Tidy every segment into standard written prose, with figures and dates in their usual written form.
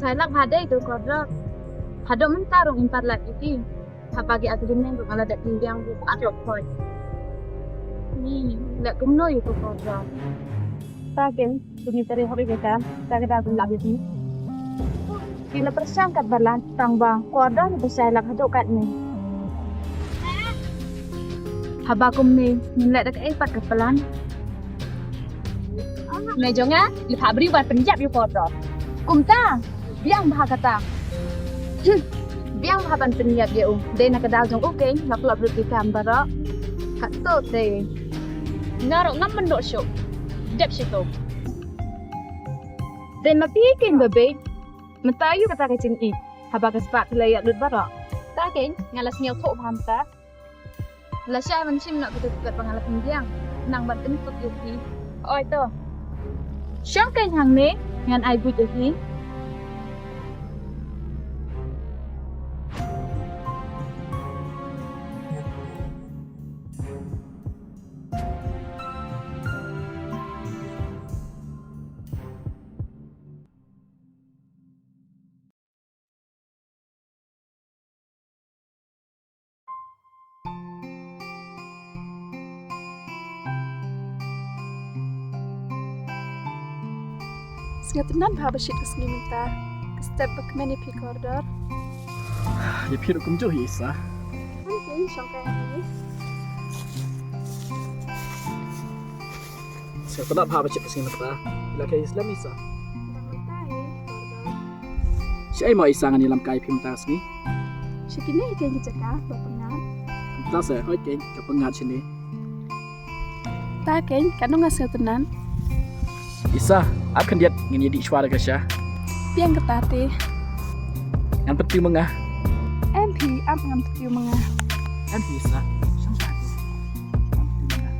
Saya hadai tu kodok. Hadok mentarung impar lat itu. Hapagi aku dineng tu kalau ada yang buku adok koi. Ni, lek kuno itu kodok. Taken, tumi teri hobi kita. Tak ada aku lagi ni. Kila persiang kat balan tangba kodok ni saya lak hadok kat ni. Habakum ni nilai dekat empat kepelan. Mejongnya lihat beri buat penjap you kodok. Kumta, biang bahak kata. Biang bahapan penjap dia Dia nak kedal jong okay, lap berarti kamera. Kat tu deh. Narok ngam mendok syok. Dep situ. Dan mapikin bebe. Mentayu kata kecin i. Habak sepak layak lut barak. Takin ngalas nyau tok paham tak? Lasya mencim nak betul-betul pengalaman biang. Nang ban kentut yuki. Oh itu. Siang kan hang ni ngan ai buat yuki. Sngatan bhaba shit kesni minta. Step back many pick order. Ya piro kumjo isa. Okay, syangkai ini. Saya tak apa cik kesini mata. Ila kay Islam isa. Ndang mentai order. Siya mau isa ngani lam kay pimta sini. Shikini ikan jejaka bapengat. Pimta saya hoy kay kapengat sini. Taken kanu ngasih tenan. Isa, akan dia ngini di suara kasya. Piang ketate. Yang penting mengah. MP am ngam tiu mengah. Kan bisa. Sang satu. Yang penting mengah.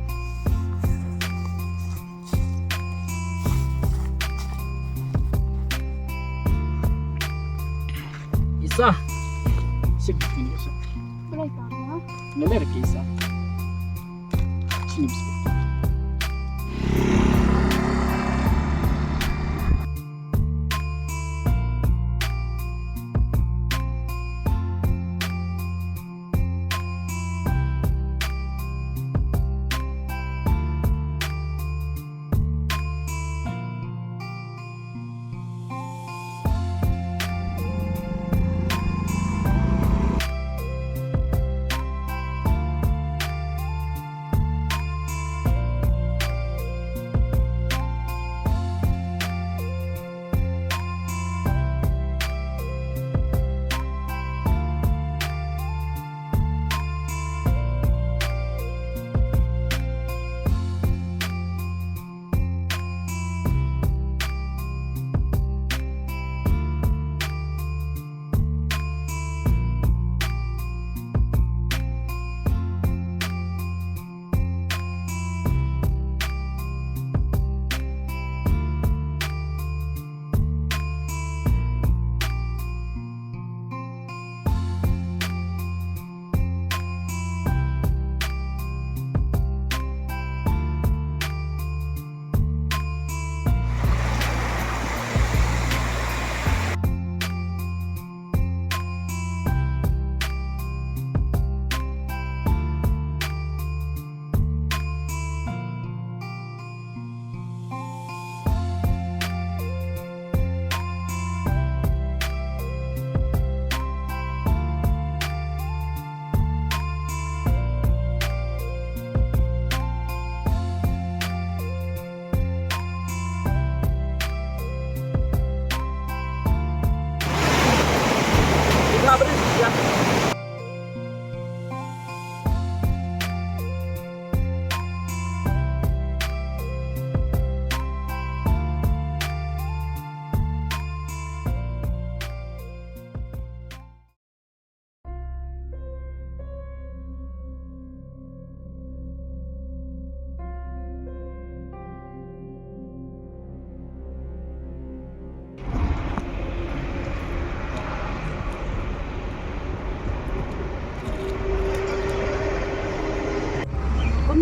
Isa. Sik ini Isa. Boleh kamu? Leler ke Isa. Sini bisa.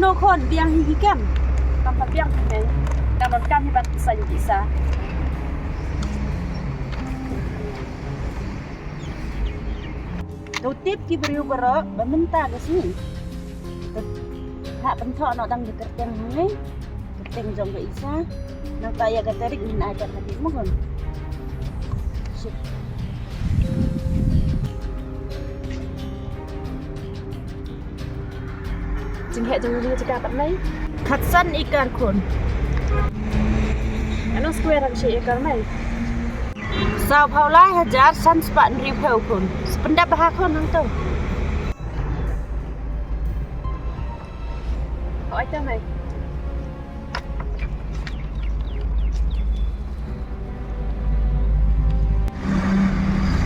No kon biang higam. Tanpa biang ni. Dan kami bat isa. Đầu tiếp khi beriu bero bermenta ke sini. Hak pentok nak dang kerteng ni. Kerteng jong ke isa. Nang kaya gaterik min aja tadi mohon. Sip. Chính hệ trong như cakap mai. Khatsan ikan kon. Ano square ang siya ikar mai. Sao Paulai hajar san sepak riu peu kon. Sependap bahak kon nang tu. Hỏi ta mai.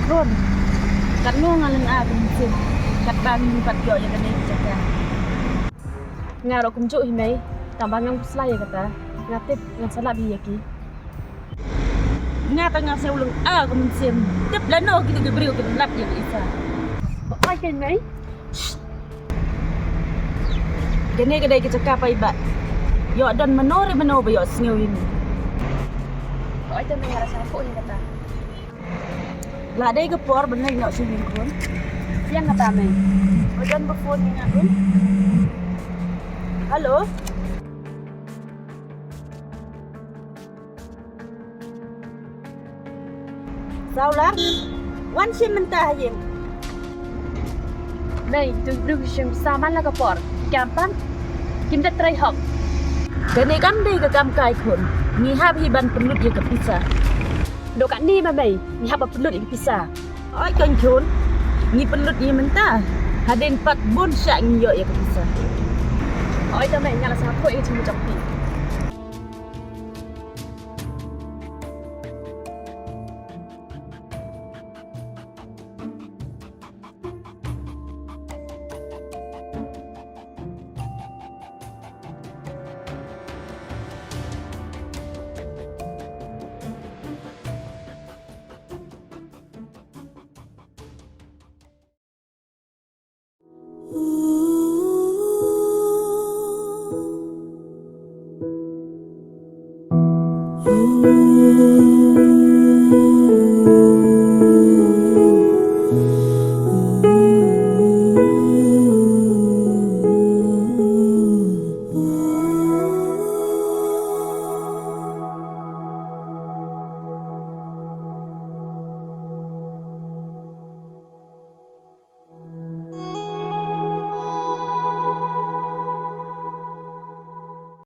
Kon. Kat nu ngalan a bensin. Kat ban pat yo yang kena jaga. Ngaro kumjuk hi mai. Tambah ngang selai kata. Ngatip ngang salah bi yaki. Nga tengah saya ulang a bensin. Tep lano kita ke beriu ke lap ya isa. Ai kan mai? Gani kedai ke cakap apa ibat. Yo dan menori menoba yo sengau ini. Hỏi ta mai ngara sa ko ni kata. Lah dai ke por benar nak sini kon. Siang kata mai. Odan berfon ni nak kon. Halo. Saulah. Wan sim mentah yang. Mai tu du sim saman la ka por. Kampan. Kim ta trai hop. Gani kam dai ke kam kai kon. Ni hab hiban pelut ye ke pisah. Do kat ni mai. Ni haba pelut ik pisah. Oi kan chun. Ni pelut ye mentah. Hadin pat bun syak ni yo ye ke pisah. Hỏi ta mai ngara sa ko ik cuma jok ni.